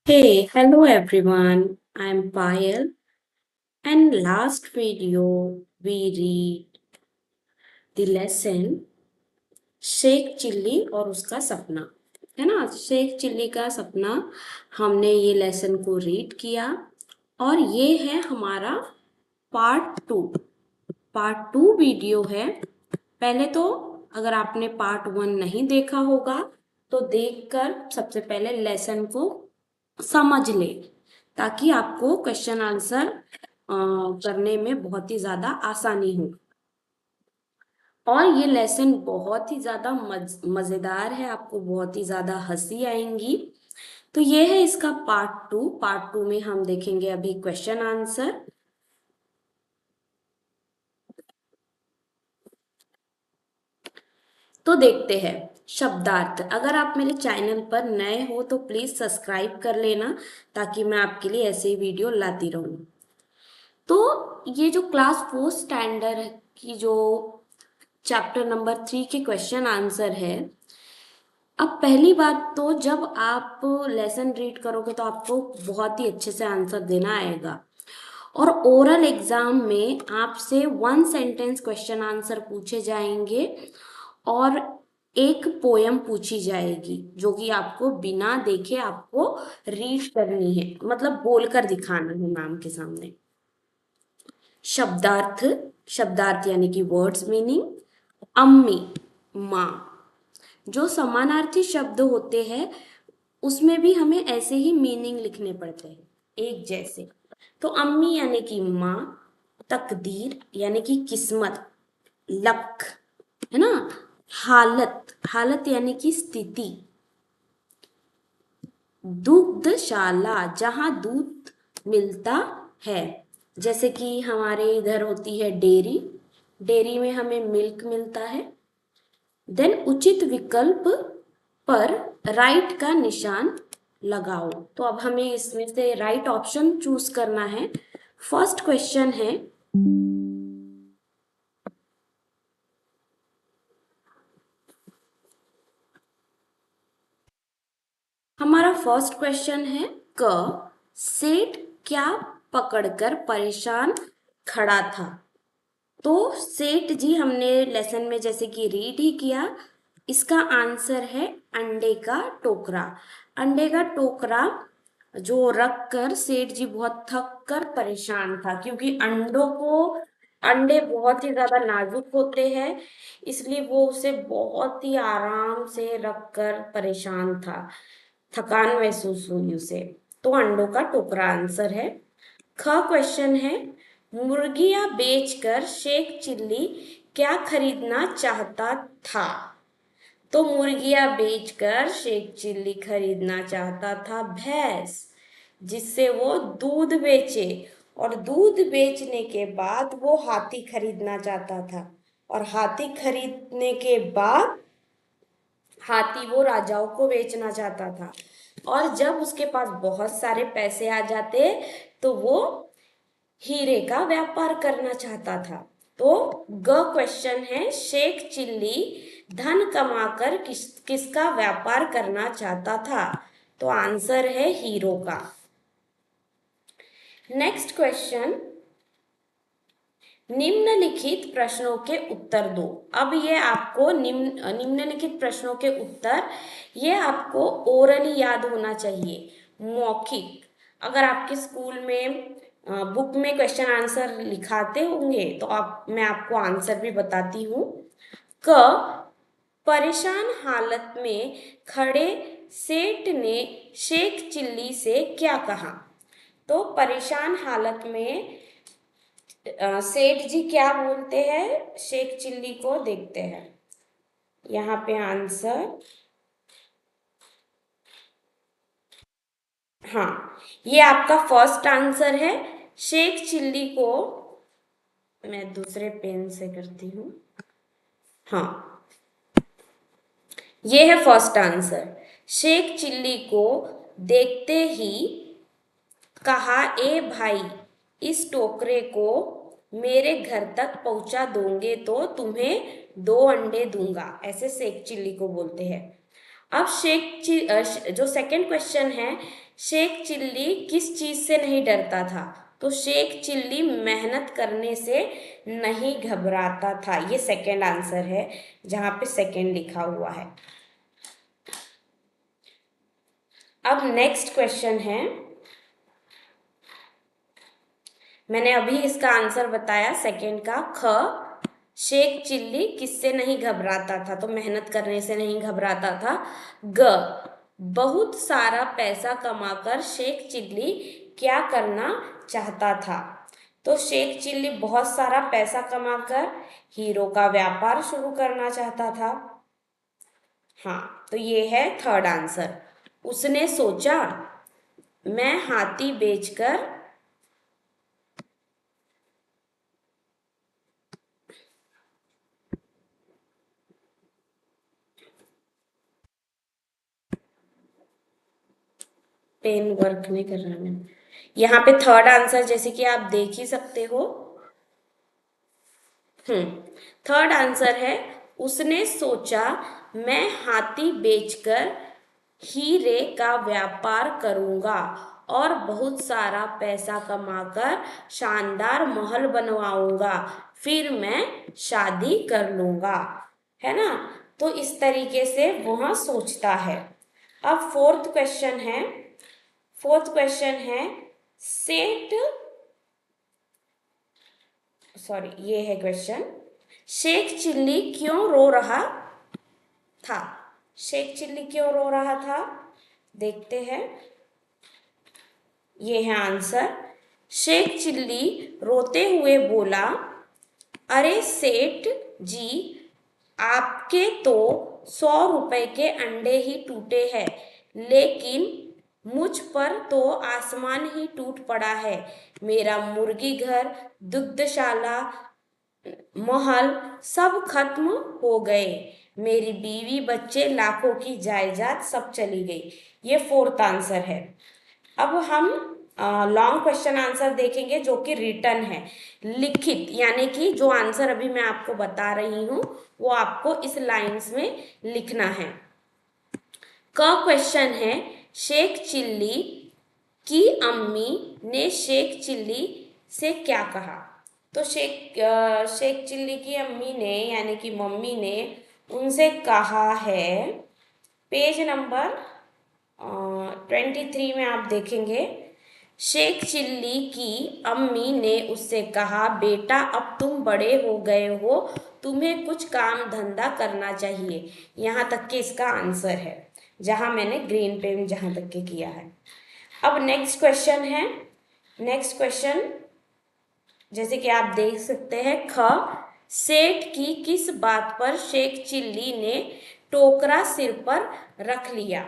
Hey, hello everyone. I'm Payal, and last video we read the lesson Sheikh Chilli और उसका सपना, है ना। शेख चिल्ली का सपना हमने ये लेसन को रीड किया और ये है हमारा पार्ट टू वीडियो है। पहले तो अगर आपने पार्ट 1 नहीं देखा होगा तो देखकर सबसे पहले लेसन को समझ ले, ताकि आपको क्वेश्चन आंसर करने में बहुत ही ज्यादा आसानी हो। और ये लेसन बहुत ही ज्यादा मजेदार है, आपको बहुत ही ज्यादा हंसी आएंगी। तो ये है इसका पार्ट टू में हम देखेंगे अभी क्वेश्चन आंसर। तो देखते हैं शब्दार्थ। अगर आप मेरे चैनल पर नए हो तो प्लीज सब्सक्राइब कर लेना, ताकि मैं आपके लिए ऐसे ही वीडियो लाती रहूं। तो ये जो क्लास 4 स्टैंडर्ड की जो चैप्टर नंबर 3 के क्वेश्चन आंसर है। अब पहली बात तो जब आप लेसन रीड करोगे तो आपको बहुत ही अच्छे से आंसर देना आएगा। और ओरल एग्जाम में आपसे 1 सेंटेंस क्वेश्चन आंसर पूछे जाएंगे और एक पोयम पूछी जाएगी, जो कि आपको बिना देखे आपको रीड करनी है, मतलब बोलकर दिखाना है मैम के सामने। शब्दार्थ, शब्दार्थ यानी कि वर्ड्स मीनिंग। अम्मी, माँ। जो समानार्थी शब्द होते हैं उसमें भी हमें ऐसे ही मीनिंग लिखने पड़ते हैं, एक जैसे। तो अम्मी यानी कि माँ, तकदीर यानी कि किस्मत, लक, है ना। हालत, हालत यानी कि स्थिति। दुग्धशाला, जहाँ दूध मिलता है, जैसे कि हमारे इधर होती है डेयरी, डेयरी में हमें मिल्क मिलता है। देन उचित विकल्प पर राइट का निशान लगाओ। तो अब हमें इसमें से राइट ऑप्शन चूज करना है। फर्स्ट क्वेश्चन है, हमारा फर्स्ट क्वेश्चन है क सेठ क्या पकड़कर परेशान खड़ा था। तो सेठ जी हमने लेसन में जैसे कि रीड ही किया, इसका आंसर है अंडे का टोकरा। अंडे का टोकरा जो रख कर सेठ जी बहुत थक कर परेशान था, क्योंकि अंडे बहुत ही ज्यादा नाजुक होते हैं, इसलिए वो उसे बहुत ही आराम से रख कर परेशान था, थकान महसूस हुई उसे। तो अंडों का टोकरा आंसर है। ख क्वेश्चन है, मुर्गियां बेचकर शेख चिल्ली क्या खरीदना चाहता था। तो मुर्गियां बेचकर शेख चिल्ली खरीदना चाहता था भैंस, जिससे वो दूध बेचे, और दूध बेचने के बाद वो हाथी खरीदना चाहता था, और हाथी खरीदने के बाद हाथी वो राजाओं को बेचना चाहता था। और जब उसके पास बहुत सारे पैसे आ जाते तो वो हीरे का व्यापार करना चाहता था। तो ग क्वेश्चन है, शेख चिल्ली धन कमाकर किसका व्यापार करना चाहता था। तो आंसर है हीरो का। नेक्स्ट क्वेश्चन, निम्नलिखित प्रश्नों के उत्तर दो। अब ये आपको निम्नलिखित प्रश्नों के उत्तर ये आपको ओरली याद होना चाहिए, मौखिक। अगर आपके स्कूल में बुक में क्वेश्चन आंसर लिखाते होंगे तो मैं आपको आंसर भी बताती हूँ। क परेशान हालत में खड़े सेठ ने शेख चिल्ली से क्या कहा। तो परेशान हालत में सेठ जी क्या बोलते हैं शेख चिल्ली को, देखते हैं यहाँ पे आंसर। हाँ, ये आपका फर्स्ट आंसर है। शेख चिल्ली को, मैं दूसरे पेन से करती हूँ। हाँ, ये है फर्स्ट आंसर। शेख चिल्ली को देखते ही कहा, ए भाई, इस टोकरे को मेरे घर तक पहुंचा दोगे तो तुम्हें 2 अंडे दूंगा, ऐसे शेख चिल्ली को बोलते हैं। अब जो सेकंड क्वेश्चन है, शेख चिल्ली किस चीज से नहीं डरता था? तो शेख चिल्ली मेहनत करने से नहीं घबराता था। ये सेकंड आंसर है, जहां पे सेकंड लिखा हुआ है। अब नेक्स्ट क्वेश्चन है, मैंने अभी इसका आंसर बताया सेकंड का, ख शेख चिल्ली किससे नहीं घबराता था? तो मेहनत करने से नहीं घबराता था। ग बहुत सारा पैसा कमाकर शेख चिल्ली क्या करना चाहता था? तो शेख चिल्ली बहुत सारा पैसा कमाकर हीरो का व्यापार शुरू करना चाहता था। हाँ, तो ये है थर्ड आंसर। उसने सोचा मैं हाथी बेचकर पेन वर्क नहीं कर रहा है। यहाँ पे थर्ड आंसर जैसे कि आप देख ही सकते हो। थर्ड आंसर है, उसने सोचा मैं हाथी बेचकर हीरे का व्यापार करूंगा और बहुत सारा पैसा कमाकर शानदार महल बनवाऊंगा, फिर मैं शादी कर लूंगा, है ना। तो इस तरीके से वह सोचता है। अब फोर्थ क्वेश्चन है सेठ, सॉरी ये है क्वेश्चन, शेख चिल्ली क्यों रो रहा था? शेख चिल्ली क्यों रो रहा था? देखते हैं। ये है आंसर। शेख चिल्ली रोते हुए बोला, अरे सेठ जी, आपके तो 100 रुपए के अंडे ही टूटे हैं, लेकिन मुझ पर तो आसमान ही टूट पड़ा है। मेरा मुर्गी घर, दुग्धशाला, महल सब खत्म हो गए। मेरी बीवी बच्चे, लाखों की जायदाद सब चली गई। ये फोर्थ आंसर है। अब हम लॉन्ग क्वेश्चन आंसर देखेंगे जो कि रिटन है, लिखित, यानी कि जो आंसर अभी मैं आपको बता रही हूँ वो आपको इस लाइंस में लिखना है। क क्वेश्चन है, शेख चिल्ली की अम्मी ने शेख चिल्ली से क्या कहा? तो शेख चिल्ली की अम्मी ने यानी कि मम्मी ने उनसे कहा है, पेज नंबर 23 में आप देखेंगे, शेख चिल्ली की अम्मी ने उससे कहा, बेटा अब तुम बड़े हो गए हो, तुम्हें कुछ काम धंधा करना चाहिए। यहाँ तक के इसका आंसर है, जहाँ मैंने ग्रीन पेन जहाँ तक के किया है। अब नेक्स्ट क्वेश्चन है, नेक्स्ट क्वेश्चन जैसे कि आप देख सकते हैं, ख सेठ की किस बात पर शेख चिल्ली ने टोकरा सिर पर रख लिया?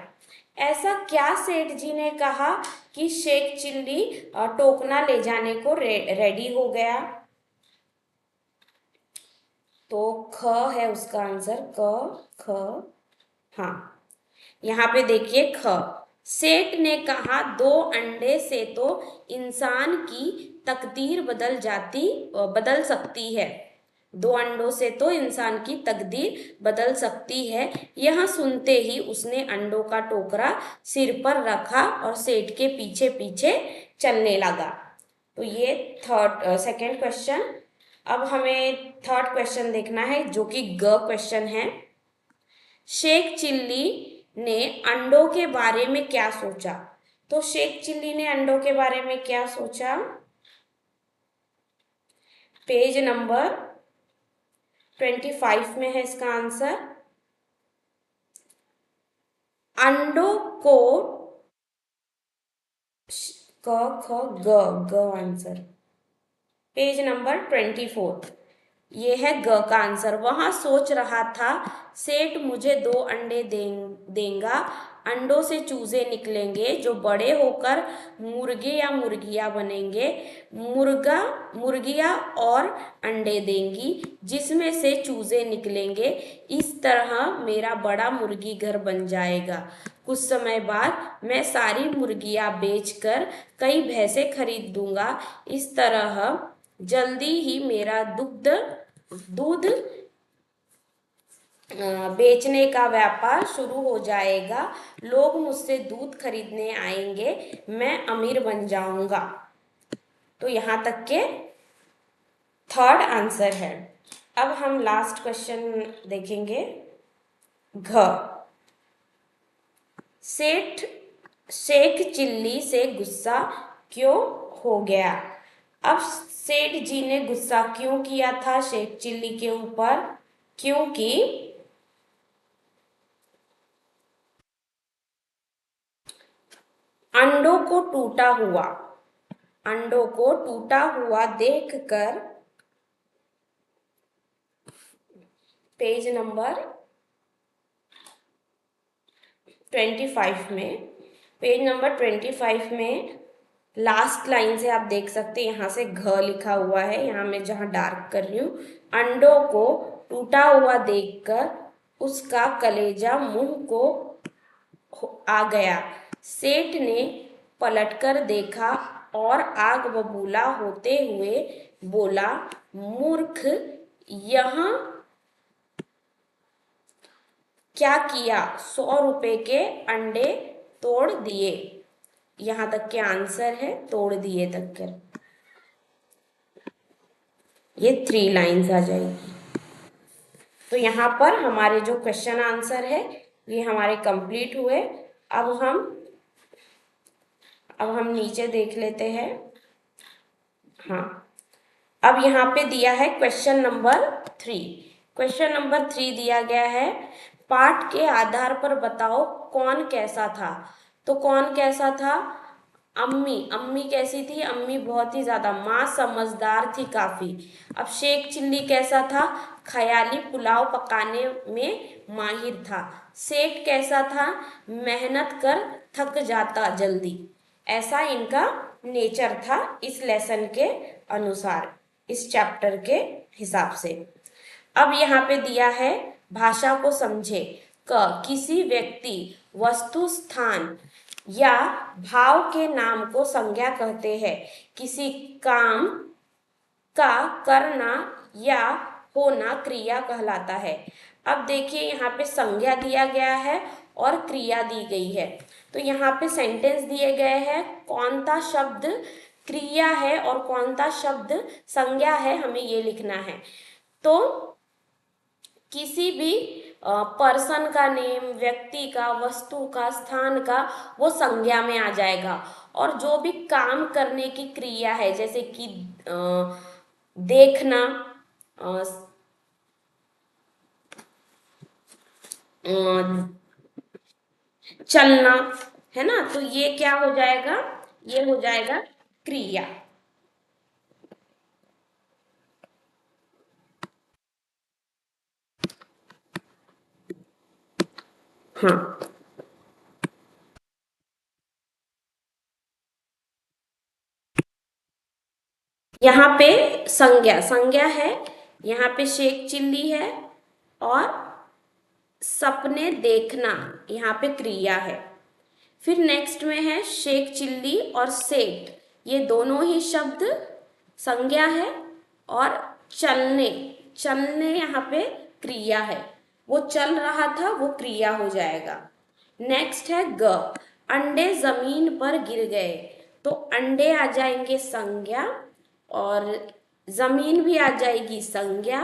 ऐसा क्या सेठ जी ने कहा कि शेख चिल्ली टोकना ले जाने को रेडी हो गया? तो ख है उसका आंसर, ख। हाँ, यहाँ पे देखिए, ख सेठ ने कहा, 2 अंडे से तो इंसान की तकदीर बदल सकती है। 2 अंडों से तो इंसान की तकदीर बदल सकती है। यह सुनते ही उसने अंडों का टोकरा सिर पर रखा और सेठ के पीछे पीछे चलने लगा। तो ये सेकंड क्वेश्चन। अब हमें थर्ड क्वेश्चन देखना है जो कि ग क्वेश्चन है। शेख चिल्ली ने अंडों के बारे में क्या सोचा? तो शेख चिल्ली ने अंडों के बारे में क्या सोचा? पेज नंबर 25 में है इसका आंसर। अंडों को ग आंसर, पेज नंबर 24, ये है ग का आंसर। वहां सोच रहा था, सेठ मुझे 2 अंडे देगा, अंडों से चूजे निकलेंगे जो बड़े होकर मुर्गे या मुर्गियां बनेंगे, मुर्गियां और अंडे देंगी जिसमें से चूजे निकलेंगे। इस तरह मेरा बड़ा मुर्गी घर बन जाएगा। कुछ समय बाद मैं सारी मुर्गियां बेचकर कई भैंसे खरीद दूंगा। इस तरह जल्दी ही मेरा दूध बेचने का व्यापार शुरू हो जाएगा, लोग मुझसे दूध खरीदने आएंगे, मैं अमीर बन जाऊंगा। तो यहाँ तक के थर्ड आंसर है। अब हम लास्ट क्वेश्चन देखेंगे। घ, सेठ शेख चिल्ली से गुस्सा क्यों हो गया? अब सेठ जी ने गुस्सा क्यों किया था शेख चिल्ली के ऊपर? क्योंकि अंडों को टूटा हुआ देखकर, पेज नंबर 25 में, पेज नंबर 25 में लास्ट लाइन से आप देख सकते हैं, यहाँ से घ लिखा हुआ है, यहाँ मैं जहाँ डार्क कर रही हूँ। अंडों को टूटा हुआ देखकर उसका कलेजा मुंह को आ गया। सेठ ने पलटकर देखा और आग बबूला होते हुए बोला, मूर्ख, यहाँ क्या किया? 100 रुपए के अंडे तोड़ दिए। यहाँ तक के आंसर है, तोड़ दिए तक कर। ये 3 लाइन्स आ जाएगी। तो यहाँ पर हमारे जो क्वेश्चन आंसर है ये हमारे कंप्लीट हुए। अब हम नीचे देख लेते हैं। हाँ, अब यहाँ पे दिया है क्वेश्चन नंबर 3। क्वेश्चन नंबर 3 दिया गया है, पाठ के आधार पर बताओ कौन कैसा था। तो कौन कैसा था? अम्मी कैसी थी? अम्मी बहुत ही ज्यादा, माँ समझदार थी काफी। अब शेख चिल्ली कैसा था? ख्याली पुलाव पकाने में माहिर था। सेठ कैसा था? मेहनत कर थक जाता जल्दी। ऐसा इनका नेचर था इस लेसन के अनुसार, इस चैप्टर के हिसाब से। अब यहाँ पे दिया है, भाषा को समझे। क, किसी व्यक्ति, वस्तु, स्थान या भाव के नाम को संज्ञा कहते हैं। किसी काम का करना या होना क्रिया कहलाता है। अब देखिए यहाँ पे संज्ञा दिया गया है और क्रिया दी गई है। तो यहाँ पे सेंटेंस दिए गए हैं, कौन सा शब्द क्रिया है और कौन सा शब्द संज्ञा है, हमें ये लिखना है। तो किसी भी पर्सन का नेम, व्यक्ति का, वस्तु का, स्थान का, वो संज्ञा में आ जाएगा। और जो भी काम करने की क्रिया है, जैसे कि देखना, चलना, है ना, तो ये क्या हो जाएगा? ये हो जाएगा क्रिया। हाँ, यहाँ पे संज्ञा है, यहाँ पे शेख चिल्ली है और सपने देखना यहाँ पे क्रिया है। फिर नेक्स्ट में है शेख चिल्ली और सेठ, ये दोनों ही शब्द संज्ञा है। और चलने यहाँ पे क्रिया है, वो चल रहा था, वो क्रिया हो जाएगा। नेक्स्ट है ग, अंडे जमीन पर गिर गए, तो अंडे आ जाएंगे संज्ञा और जमीन भी आ जाएगी संज्ञा,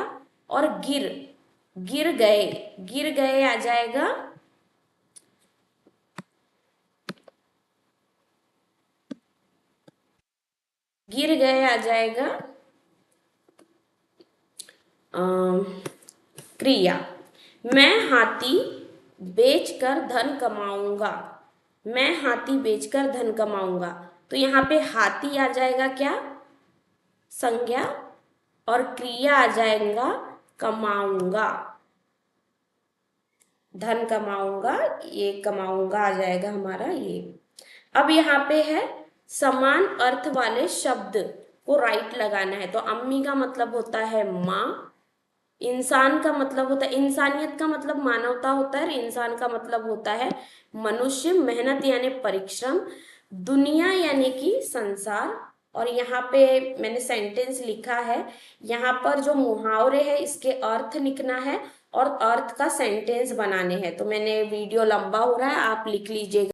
और गिर गए आ जाएगा क्रिया। मैं हाथी बेचकर धन कमाऊंगा, तो यहाँ पे हाथी आ जाएगा क्या? संज्ञा, और क्रिया आ जाएगा कमाऊंगा, धन कमाऊंगा, ये कमाऊंगा आ जाएगा हमारा ये। अब यहाँ पे है समान अर्थ वाले शब्द को राइट लगाना है। तो अम्मी का मतलब होता है माँ, इंसान का मतलब होता है, इंसानियत का मतलब मानवता होता है, इंसान का मतलब होता है मनुष्य, मेहनत यानी परिश्रम, दुनिया यानी कि संसार। और यहाँ पे मैंने सेंटेंस लिखा है, यहाँ पर जो मुहावरे है इसके अर्थ लिखना है और अर्थ का सेंटेंस बनाने हैं। तो मैंने वीडियो लंबा हो रहा है, आप लिख लीजिएगा।